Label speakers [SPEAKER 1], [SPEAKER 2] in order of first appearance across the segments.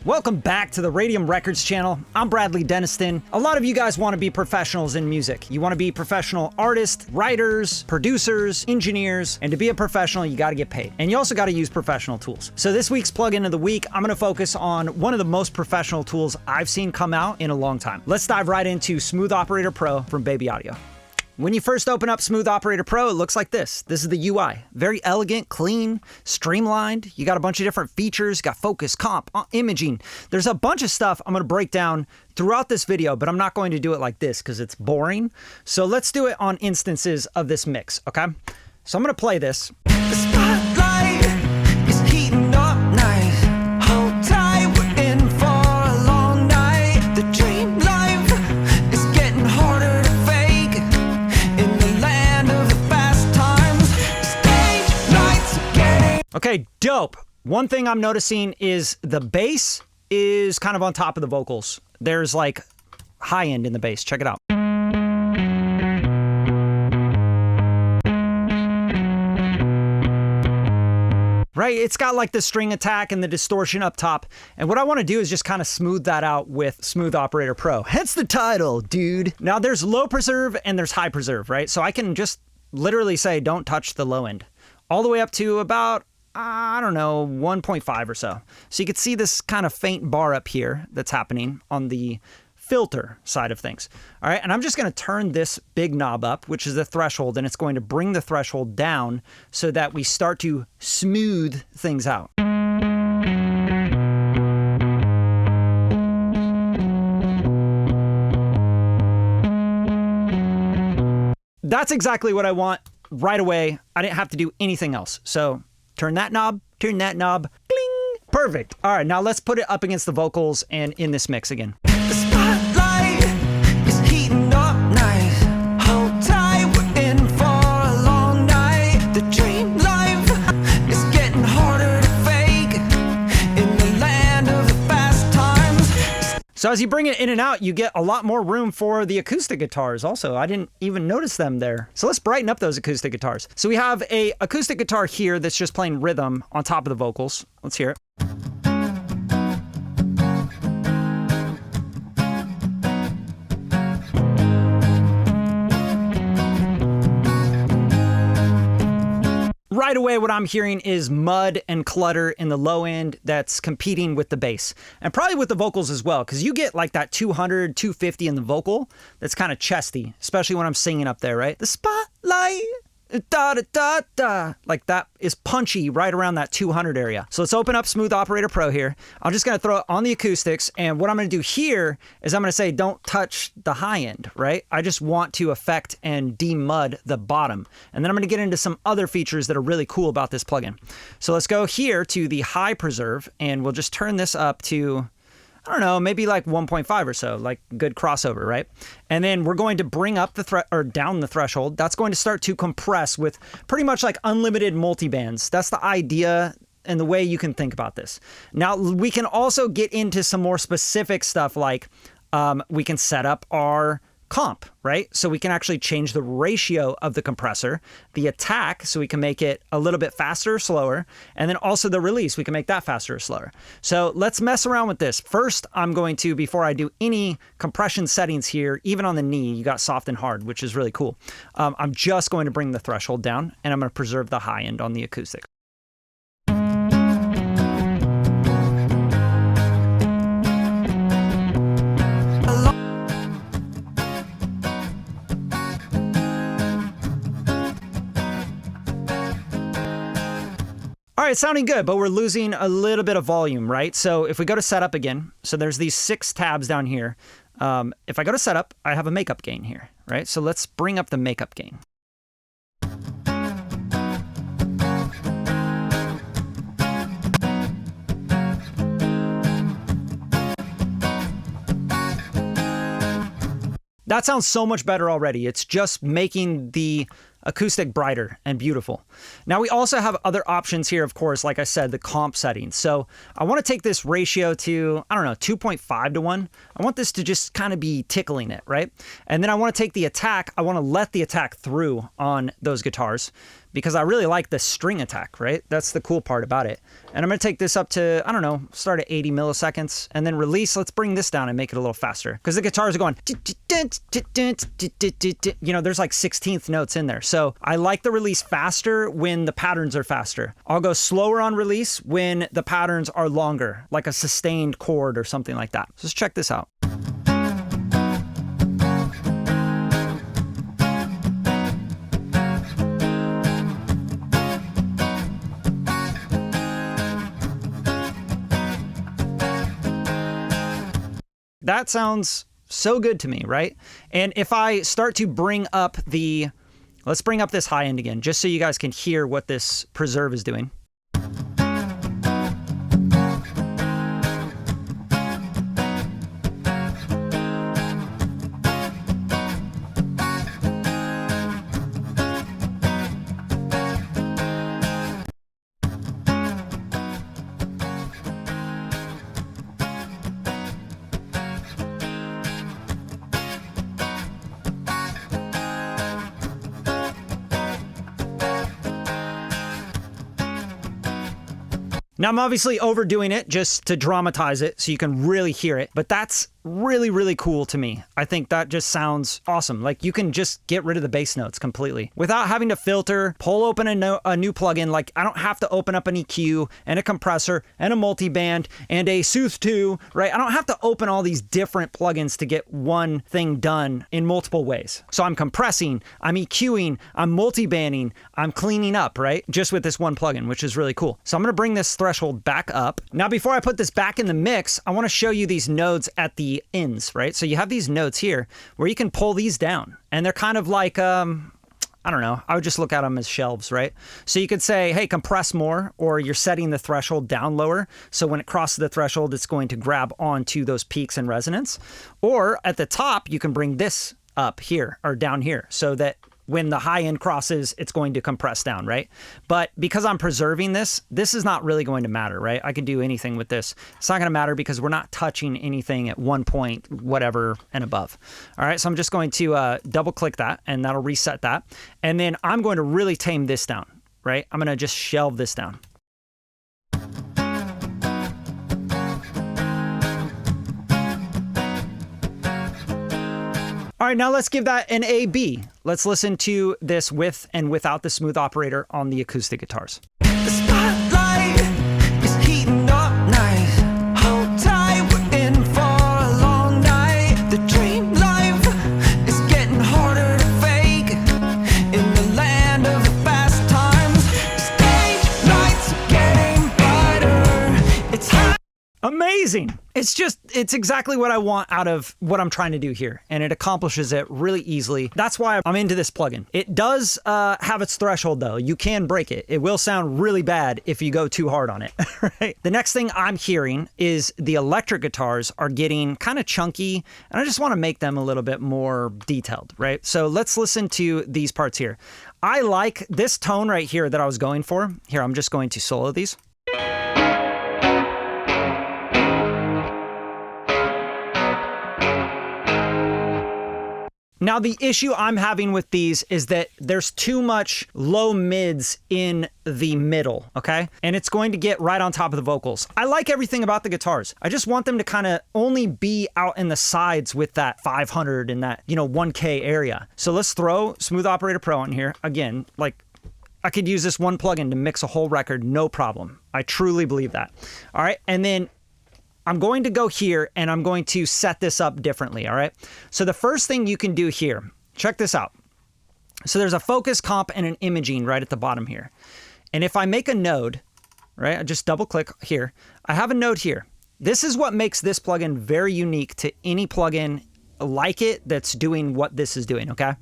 [SPEAKER 1] Welcome back to the Radium Records channel. I'm Bradley Denniston. A lot of you guys want to be professionals in music. You want to be professional artists, writers, producers, engineers, and to be a professional, you got to get paid. And you also got to use professional tools. So this week's plugin of the week, I'm going to focus on one of the most professional tools I've seen come out in a long time. Let's dive right into Smooth Operator Pro from Baby Audio. When you first open up Smooth Operator Pro, it looks like this. This is the UI. Very elegant, clean, streamlined. You got a bunch of different features. You got focus, comp, imaging. There's a bunch of stuff I'm going to break down throughout this video, but I'm not going to do it like this because it's boring. So let's do it on instances of this mix, okay? So I'm going to play this.
[SPEAKER 2] The spotlight is heating up nice. Hold tight, we're in for a long night. The dream life is getting harder to fake. In the land of the fast times, stage lights are getting...
[SPEAKER 1] Okay, dope. One thing I'm noticing is the bass is kind of on top of the vocals. There's like high end in the bass. Check it out. Right? It's got like the string attack and the distortion up top. And what I want to do is just kind of smooth that out with Smooth Operator Pro. Hence the title, dude. Now there's low preserve and there's high preserve, right? So I can just literally say, don't touch the low end. All the way up to about, I don't know, 1.5 or so. So you can see this kind of faint bar up here that's happening on the filter side of things. All right, and I'm just going to turn this big knob up, which is the threshold, and it's going to bring the threshold down so that we start to smooth things out. That's exactly what I want right away. I didn't have to do anything else. So turn that knob, cling, perfect. All right, now let's put it up against the vocals and in this mix again.
[SPEAKER 2] The spotlight is heating up nice. Hold tight, we're in for a long night. The dream life is getting harder to fake. In the land of the fast times.
[SPEAKER 1] So as you bring it in and out, you get a lot more room for the acoustic guitars also. I didn't even notice them there. So let's brighten up those acoustic guitars. So we have a acoustic guitar here that's just playing rhythm on top of the vocals. Let's hear it. Right away, what I'm hearing is mud and clutter in the low end that's competing with the bass and probably with the vocals as well, because you get like that 200, 250 in the vocal that's kind of chesty, especially when I'm singing up there, right? The spotlight, da da da da, like that is punchy right around that 200 area. So let's open up Smooth Operator Pro here. I'm just going to throw it on the acoustics, and what I'm going to do here is I'm going to say don't touch the high end, right? I just want to affect and demud the bottom, and then I'm going to get into some other features that are really cool about this plugin. So let's go here to the high preserve, and we'll just turn this up to, I don't know, maybe like 1.5 or so, like good crossover, right? And then we're going to bring up the down the threshold. That's going to start to compress with pretty much like unlimited multibands. That's the idea and the way you can think about this. Now we can also get into some more specific stuff, like we can set up our comp, right? So we can actually change the ratio of the compressor, the attack, so we can make it a little bit faster or slower, and then also the release, we can make that faster or slower. So let's mess around with this. First, I'm going to, before I do any compression settings here, even on the knee, you got soft and hard, which is really cool. I'm just going to bring the threshold down, and I'm going to preserve the high end on the acoustic. All right, sounding good, but we're losing a little bit of volume, right? So if we go to setup again, so there's these 6 tabs down here. If I go to setup, I have a makeup gain here, right? So let's bring up the makeup gain. That sounds so much better already. It's just making the acoustic brighter and beautiful. Now we also have other options here, of course, like I said, the comp settings. So I want to take this ratio to, I don't know, 2.5 to 1. I want this to just kind of be tickling it, right? And then I want to take the attack. I want to let the attack through on those guitars because I really like the string attack, right? That's the cool part about it. And I'm gonna take this up to, I don't know, start at 80 milliseconds and then release. Let's bring this down and make it a little faster because the guitars are going, you know, there's like 16th notes in there. So I like the release faster when the patterns are faster. I'll go slower on release when the patterns are longer, like a sustained chord or something like that. So let's check this out. That sounds so good to me, right? And if I start to bring up let's bring up this high end again, just so you guys can hear what this preserve is doing. Now, I'm obviously overdoing it just to dramatize it so you can really hear it, but that's really, really cool to me. I think that just sounds awesome. Like you can just get rid of the bass notes completely without having to filter, pull open a new plugin. Like I don't have to open up an EQ and a compressor and a multiband and a Sooth 2, right? I don't have to open all these different plugins to get one thing done in multiple ways. So I'm compressing, I'm EQing, I'm multibanding, I'm cleaning up, right? Just with this one plugin, which is really cool. So I'm gonna bring this threshold back up. Now, before I put this back in the mix, I wanna show you these nodes at the ends, right? So you have these nodes here where you can pull these down and they're kind of like, I don't know, I would just look at them as shelves, right? So you could say, hey, compress more, or you're setting the threshold down lower. So when it crosses the threshold, it's going to grab onto those peaks and resonance. Or at the top, you can bring this up here or down here so that when the high end crosses, it's going to compress down, right? But because I'm preserving this, this is not really going to matter, right? I can do anything with this. It's not gonna matter because we're not touching anything at 1 point, whatever and above. All right, so I'm just going to double click that and that'll reset that. And then I'm going to really tame this down, right? I'm gonna just shelve this down. All right, now let's give that an A-B. Let's listen to this with and without the smooth operator on the acoustic guitars.
[SPEAKER 2] The spotlight is heating up nice. Hold tight, we're in for a long night. The dream life is getting harder to fake. In the land of the fast times, stage lights are getting brighter. It's hot.
[SPEAKER 1] Amazing. It's exactly what I want out of what I'm trying to do here. And it accomplishes it really easily. That's why I'm into this plugin. It does have its threshold though. You can break it. It will sound really bad if you go too hard on it, right? The next thing I'm hearing is the electric guitars are getting kind of chunky and I just want to make them a little bit more detailed, right? So let's listen to these parts here. I like this tone right here that I was going for. Here, I'm just going to solo these. Now, the issue I'm having with these is that there's too much low mids in the middle, okay? And it's going to get right on top of the vocals. I like everything about the guitars. I just want them to kind of only be out in the sides with that 500 and that, 1K area. So let's throw Smooth Operator Pro in here. Again, like I could use this one plugin to mix a whole record, no problem. I truly believe that. All right, and then I'm going to go here and I'm going to set this up differently, all right? So the first thing you can do here, check this out. So there's a focus comp and an imaging right at the bottom here. And if I make a node, right, I just double click here, I have a node here. This is what makes this plugin very unique to any plugin like it that's doing what this is doing, okay?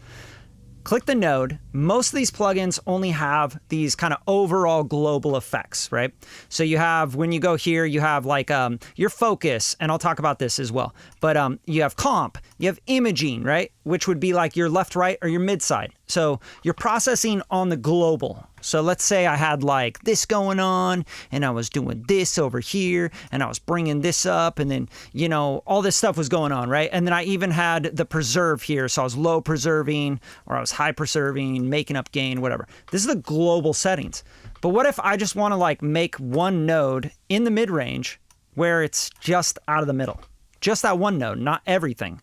[SPEAKER 1] Click the node. Most of these plugins only have these kind of overall global effects, right? So you have, when you go here, you have like your focus, and I'll talk about this as well. But you have comp, you have imaging, right? Which would be like your left, right, or your mid-side. So you're processing on the global. So let's say I had like this going on and I was doing this over here and I was bringing this up and then, you know, all this stuff was going on, right? And then I even had the preserve here. So I was low preserving or I was high preserving, making up gain, whatever. This is the global settings. But what if I just want to like make one node in the mid-range where it's just out of the middle? Just that one node, not everything.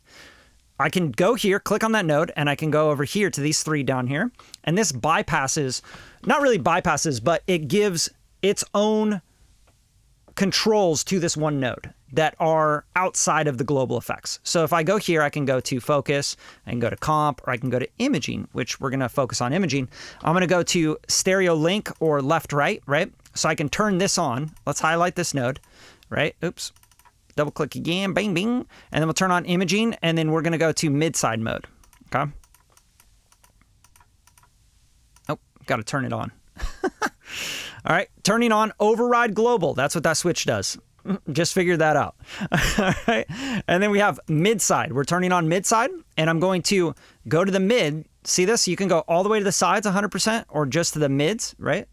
[SPEAKER 1] I can go here, click on that node, and I can go over here to these three down here. And this bypasses, not really bypasses, but it gives its own controls to this one node that are outside of the global effects. So if I go here, I can go to focus, I can go to comp, or I can go to imaging, which we're gonna focus on imaging. I'm gonna go to stereo link or left, right? So I can turn this on. Let's highlight this node, right? Oops. Double click again, bing, bing. And then we'll turn on imaging and then we're gonna go to Midside mode, okay? Oh, gotta turn it on. All right, turning on override global. That's what that switch does. Just figured that out. All right, and then we have Midside. We're turning on Midside and I'm going to go to the mid. See this? You can go all the way to the sides 100% or just to the mids, right?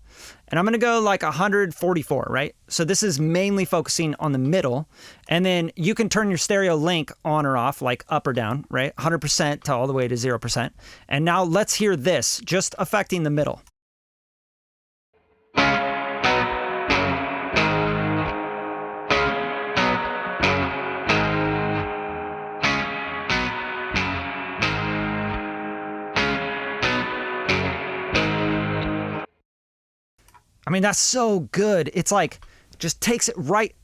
[SPEAKER 1] And I'm gonna go like 144, right? So this is mainly focusing on the middle. And then you can turn your stereo link on or off, like up or down, right? 100% to all the way to 0%. And now let's hear this, just affecting the middle. I mean, that's so good. It's like, just takes it right,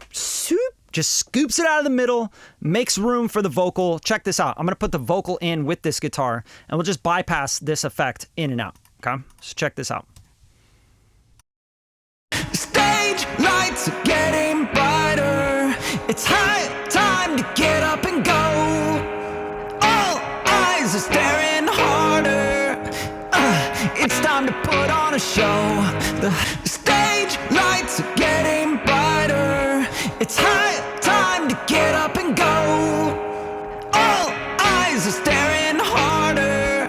[SPEAKER 1] just scoops it out of the middle, makes room for the vocal. Check this out. I'm gonna put the vocal in with this guitar and we'll just bypass this effect in and out, okay? So check this out.
[SPEAKER 2] Stage lights are getting brighter. It's high time to get up and go. All eyes are staring harder. It's time to put on a show. The stage lights are getting brighter. It's high time to get up and go. All eyes are staring harder.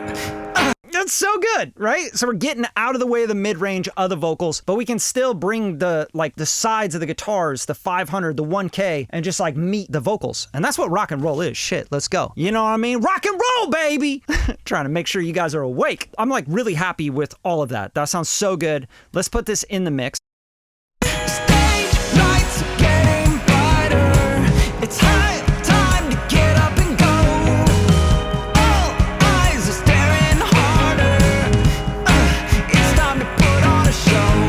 [SPEAKER 1] That's so good, right? So we're getting out of the way of the mid-range of the vocals, but we can still bring the sides of the guitars, the 500, the 1K, and just like meet the vocals. And that's what rock and roll is. Shit, let's go. You know what I mean? Rock and roll, baby! Trying to make sure you guys are awake. I'm like really happy with all of that. That sounds so good. Let's put this in the mix.
[SPEAKER 2] Stage lights are getting brighter. It's high time to get up and go. All eyes are staring harder. It's time to put on a show.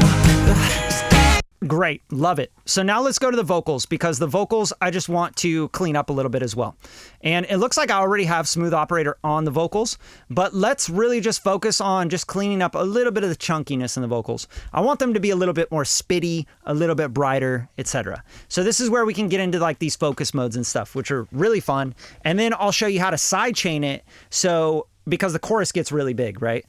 [SPEAKER 1] Great, love it. So now let's go to the vocals because the vocals I just want to clean up a little bit as well. And it looks like I already have Smooth Operator on the vocals, but let's really just focus on just cleaning up a little bit of the chunkiness in the vocals. I want them to be a little bit more spitty, a little bit brighter, etc. So this is where we can get into like these focus modes and stuff, which are really fun. And then I'll show you how to sidechain it. So because the chorus gets really big, right?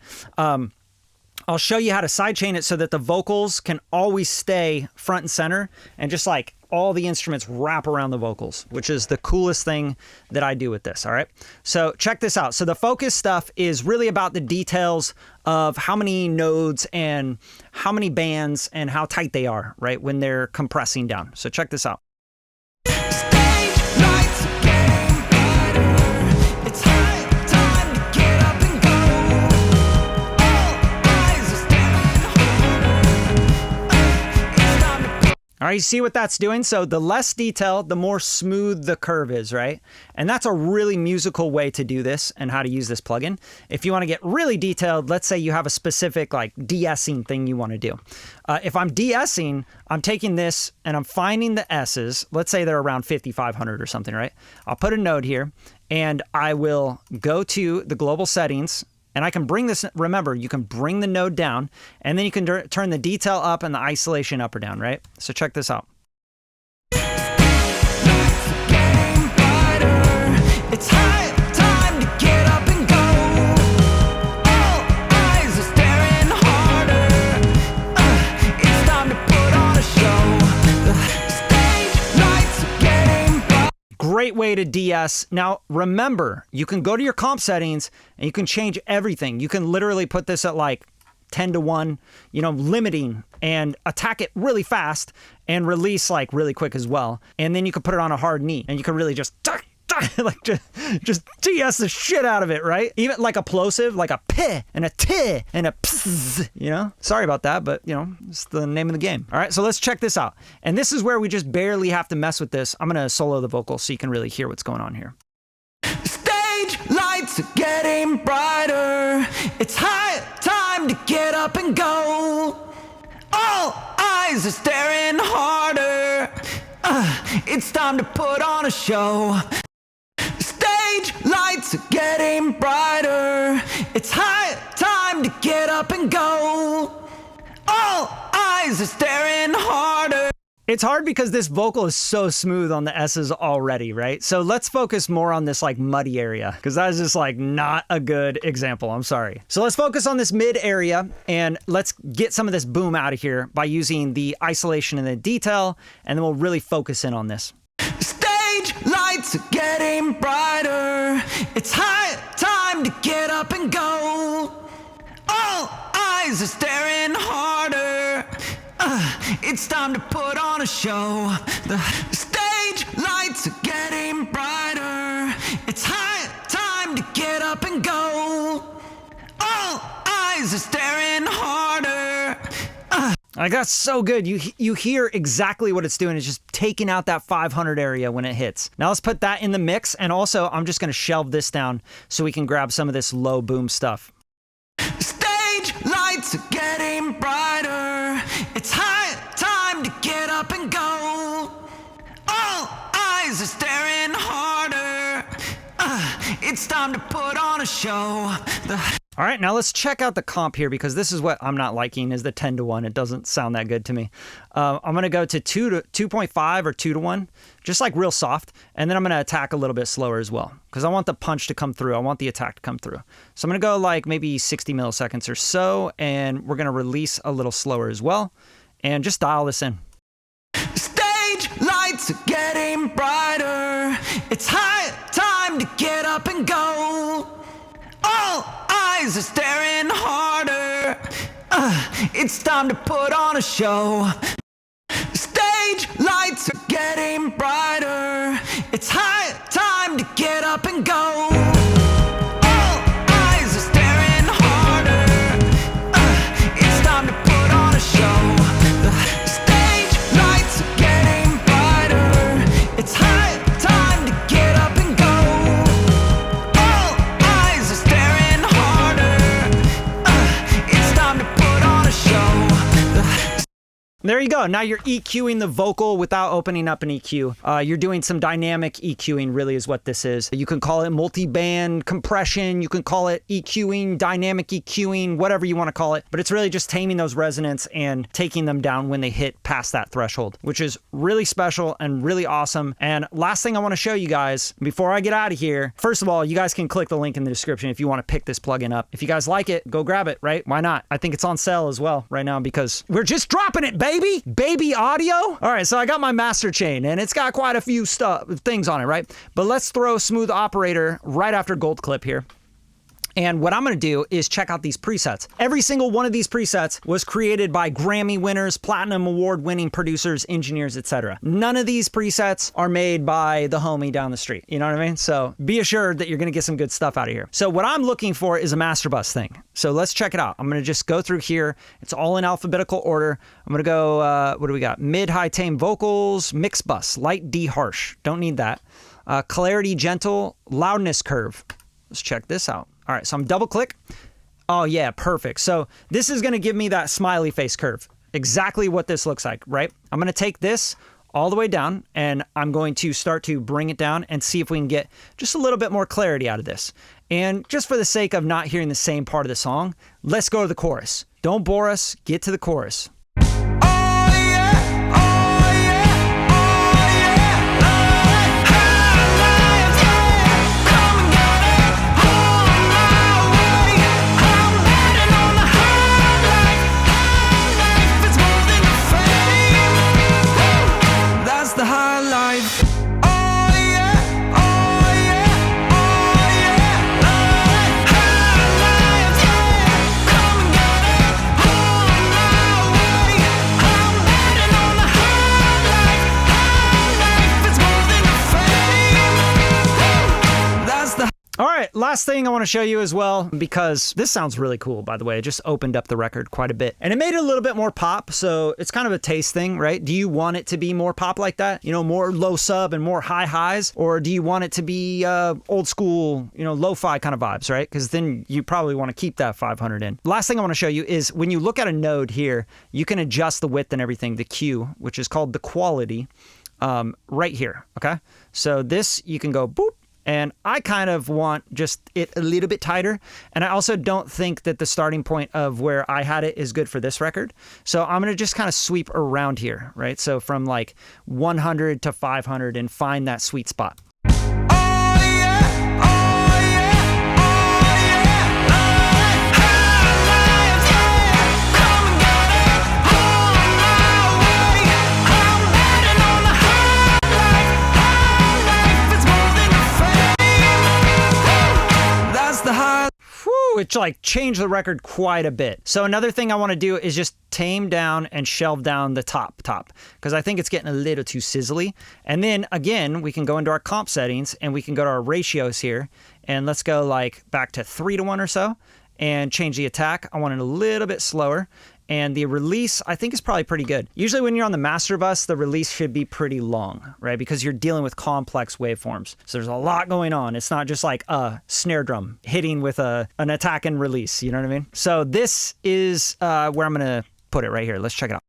[SPEAKER 1] I'll show you how to sidechain it so that the vocals can always stay front and center and just like all the instruments wrap around the vocals, which is the coolest thing that I do with this, all right? So check this out. So the focus stuff is really about the details of how many nodes and how many bands and how tight they are, right, when they're compressing down. So check this out.
[SPEAKER 2] Stage lights are getting brighter. It's high time to get up and go. All eyes are staring harder. It's time to.
[SPEAKER 1] All right, you see what that's doing? So the less detail, the more smooth the curve is, right? And that's a really musical way to do this and how to use this plugin. If you want to get really detailed, let's say you have a specific like de-essing thing you want to do. If I'm de-essing, I'm taking this and I'm finding the S's. Let's say they're around 5,500 or something, right? I'll put a node here and I will go to the global settings. And I can bring this, remember, you can bring the node down and then you can turn the detail up and the isolation up or down, right? So check this out.
[SPEAKER 2] It's high time to get up and go. All eyes are staring harder. It's time to put on a show. The stage lights are getting bright.
[SPEAKER 1] Great way to de-ess. Now, remember, you can go to your comp settings and you can change everything. You can literally put this at like 10-to-1, you know, limiting, and attack it really fast and release like really quick as well. And then you can put it on a hard knee and you can really just like just TS the shit out of it, right? Even like a plosive, like a p and a t and a pss, you know? Sorry about that, but you know, it's the name of the game. All right, so let's check this out. And this is where we just barely have to mess with this. I'm gonna solo the vocal so you can really hear what's going on here.
[SPEAKER 2] Stage lights are getting brighter. It's high time to get up and go. All eyes are staring harder. It's time to put on a show. Stage lights are getting brighter. It's high time to get up and go. All eyes are staring harder.
[SPEAKER 1] It's hard because this vocal is so smooth on the S's already, right? So let's focus more on this like muddy area, because that is just like not a good example. I'm sorry. So let's focus on this mid area and let's get some of this boom out of here by using the isolation and the detail, and then we'll really focus in on this.
[SPEAKER 2] Stage lights are getting brighter. It's high time to get up and go. All eyes are staring harder. It's time to put on a show. The stage lights are getting brighter. It's high time to get up and go. All eyes are staring harder.
[SPEAKER 1] Like that's so good. You hear exactly what it's doing. It's just taking out that 500 area when it hits. Now let's put that in the mix. And also I'm just going to shelve this down so we can grab some of this low boom stuff.
[SPEAKER 2] Stage lights are getting brighter. It's high time to get up and go. All eyes are staring harder. It's time to put on a show.
[SPEAKER 1] All right, now let's check out the comp here, because this is what I'm not liking, is the 10-to-1. It doesn't sound that good to me. I'm going to go to 2.5 or 2-to-1, just like real soft. And then I'm going to attack a little bit slower as well, because I want the punch to come through. I want the attack to come through. So I'm going to go like maybe 60 milliseconds or so, and we're going to release a little slower as well. And just dial this in.
[SPEAKER 2] Stage lights are getting brighter. It's high time to get up and go. All eyes are staring harder. It's time to put on a show. Stage lights are getting brighter. It's high time to get up and go. All eyes are staring harder. It's time to put on a show. The stage lights are getting brighter. It's high time to get up and go. All eyes are staring harder. It's time to put on a show.
[SPEAKER 1] There you go. Now you're EQing the vocal without opening up an EQ. You're doing some dynamic EQing, really is what this is. You can call it multiband compression. You can call it EQing, dynamic EQing, whatever you want to call it. But it's really just taming those resonance and taking them down when they hit past that threshold, which is really special and really awesome. And last thing I want to show you guys before I get out of here, first of all, you guys can click the link in the description if you want to pick this plugin up. If you guys like it, go grab it, right? Why not? I think it's on sale as well right now because we're just dropping it, baby. Baby audio. All right, so I got my master chain and it's got quite a few things on it, right? But let's throw smooth operator right after gold clip here. And what I'm going to do is check out these presets. Every single one of these presets was created by Grammy winners, platinum award winning producers, engineers, etc. None of these presets are made by the homie down the street. You know what I mean? So be assured that you're going to get some good stuff out of here. So what I'm looking for is a master bus thing. So let's check it out. I'm going to just go through here. It's all in alphabetical order. I'm going to go, what do we got? Mid, high, tame vocals, mix bus, light D, harsh. Don't need that. Clarity, gentle, loudness curve. Let's check this out. All right, so I'm double click. Oh yeah, perfect. So this is gonna give me that smiley face curve. Exactly what this looks like, right? I'm gonna take this all the way down and I'm going to start to bring it down and see if we can get just a little bit more clarity out of this. And just for the sake of not hearing the same part of the song, let's go to the chorus. Don't bore us, get to the chorus. All right, last thing I want to show you as well, because this sounds really cool, by the way. It just opened up the record quite a bit. And it made it a little bit more pop, so it's kind of a taste thing, right? Do you want it to be more pop like that? You know, more low sub and more high highs? Or do you want it to be old school, you know, lo-fi kind of vibes, right? Because then you probably want to keep that 500 in. Last thing I want to show you is when you look at a node here, you can adjust the width and everything, the Q, which is called the quality, right here, okay? So this, you can go boop, and I kind of want just it a little bit tighter. And I also don't think that the starting point of where I had it is good for this record. So I'm going to just kind of sweep around here, right? So from like 100 to 500 and find that sweet spot. Which like changed the record quite a bit. So another thing I want to do is just tame down and shelve down the top, because I think it's getting a little too sizzly. And then again, we can go into our comp settings and we can go to our ratios here, and let's go like back to 3:1 or so and change the attack. I want it a little bit slower. And the release, I think, is probably pretty good. Usually when you're on the master bus, the release should be pretty long, right? Because you're dealing with complex waveforms. So there's a lot going on. It's not just like a snare drum hitting with an attack and release, you know what I mean? So this is where I'm gonna put it right here. Let's check it out.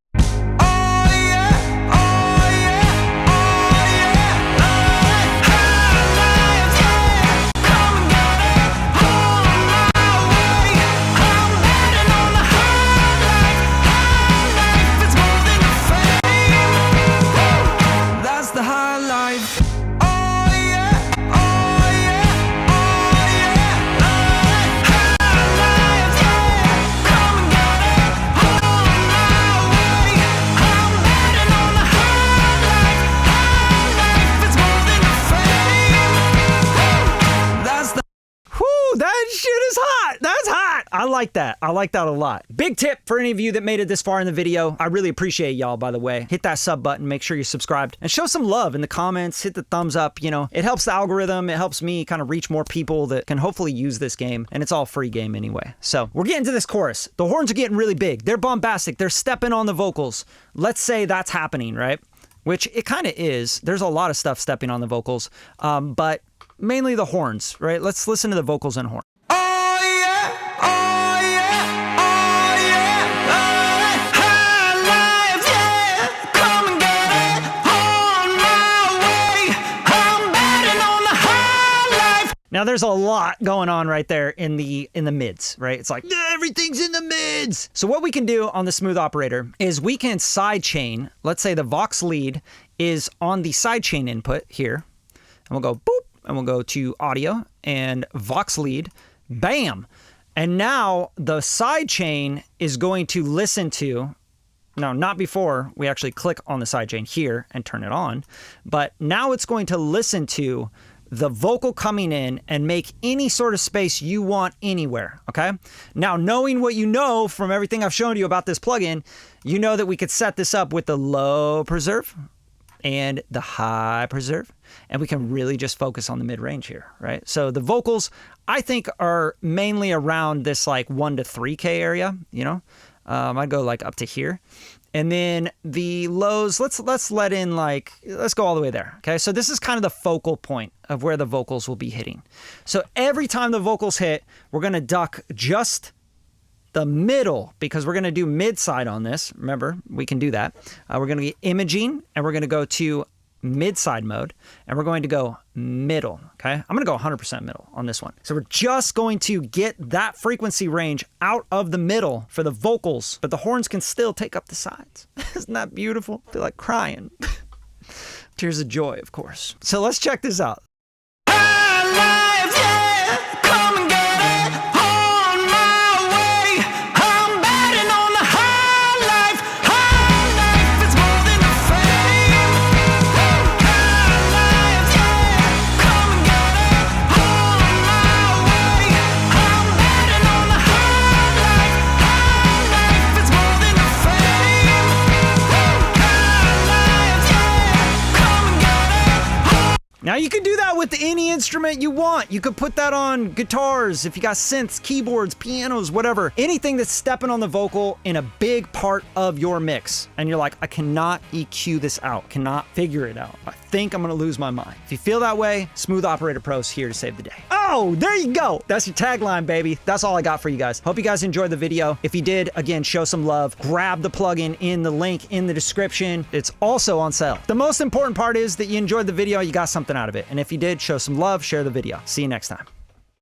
[SPEAKER 1] I like that. I like that a lot. Big tip for any of you that made it this far in the video. I really appreciate y'all, by the way. Hit that sub button, make sure you're subscribed, and show some love in the comments. Hit the thumbs up. You know, it helps the algorithm. It helps me kind of reach more people that can hopefully use this game, and it's all free game anyway. So we're getting to this chorus. The horns are getting really big. They're bombastic. They're stepping on the vocals. Let's say that's happening, right? Which it kind of is. There's a lot of stuff stepping on the vocals, but mainly the horns, right? Let's listen to the vocals and horns. Now there's a lot going on right there in the mids, right? It's like everything's in the mids. So what we can do on the smooth operator is we can sidechain. Let's say the Vox lead is on the sidechain input here, and we'll go boop, and we'll go to audio and Vox lead, bam. And now the sidechain is going to listen to, no, not before we actually click on the sidechain here and turn it on, but now it's going to listen to the vocal coming in and make any sort of space you want anywhere, okay? Now, knowing what you know from everything I've shown you about this plugin, you know that we could set this up with the low preserve and the high preserve, and we can really just focus on the mid-range here, right? So the vocals, I think, are mainly around this like 1 to 3K area, you know? I'd go like up to here. And then the lows, let's let in like, let's go all the way there. Okay, so this is kind of the focal point of where the vocals will be hitting. So every time the vocals hit, we're gonna duck just the middle, because we're gonna do mid-side on this. Remember, we can do that. We're gonna be imaging, and we're gonna go to mid-side mode, and we're going to go middle, okay? I'm gonna go 100% middle on this one. So we're just going to get that frequency range out of the middle for the vocals, but the horns can still take up the sides. Isn't that beautiful? I feel like crying. Tears of joy, of course. So let's check this out. Now And you can do that with any instrument you want. You could put that on guitars, if you got synths, keyboards, pianos, whatever. Anything that's stepping on the vocal in a big part of your mix. And you're like, I cannot EQ this out, cannot figure it out. I think I'm gonna lose my mind. If you feel that way, Smooth Operator Pro's here to save the day. Oh, there you go. That's your tagline, baby. That's all I got for you guys. Hope you guys enjoyed the video. If you did, again, show some love. Grab the plugin in the link in the description. It's also on sale. The most important part is that you enjoyed the video, you got something out of it. And if you did, show some love, share the video. See you next time.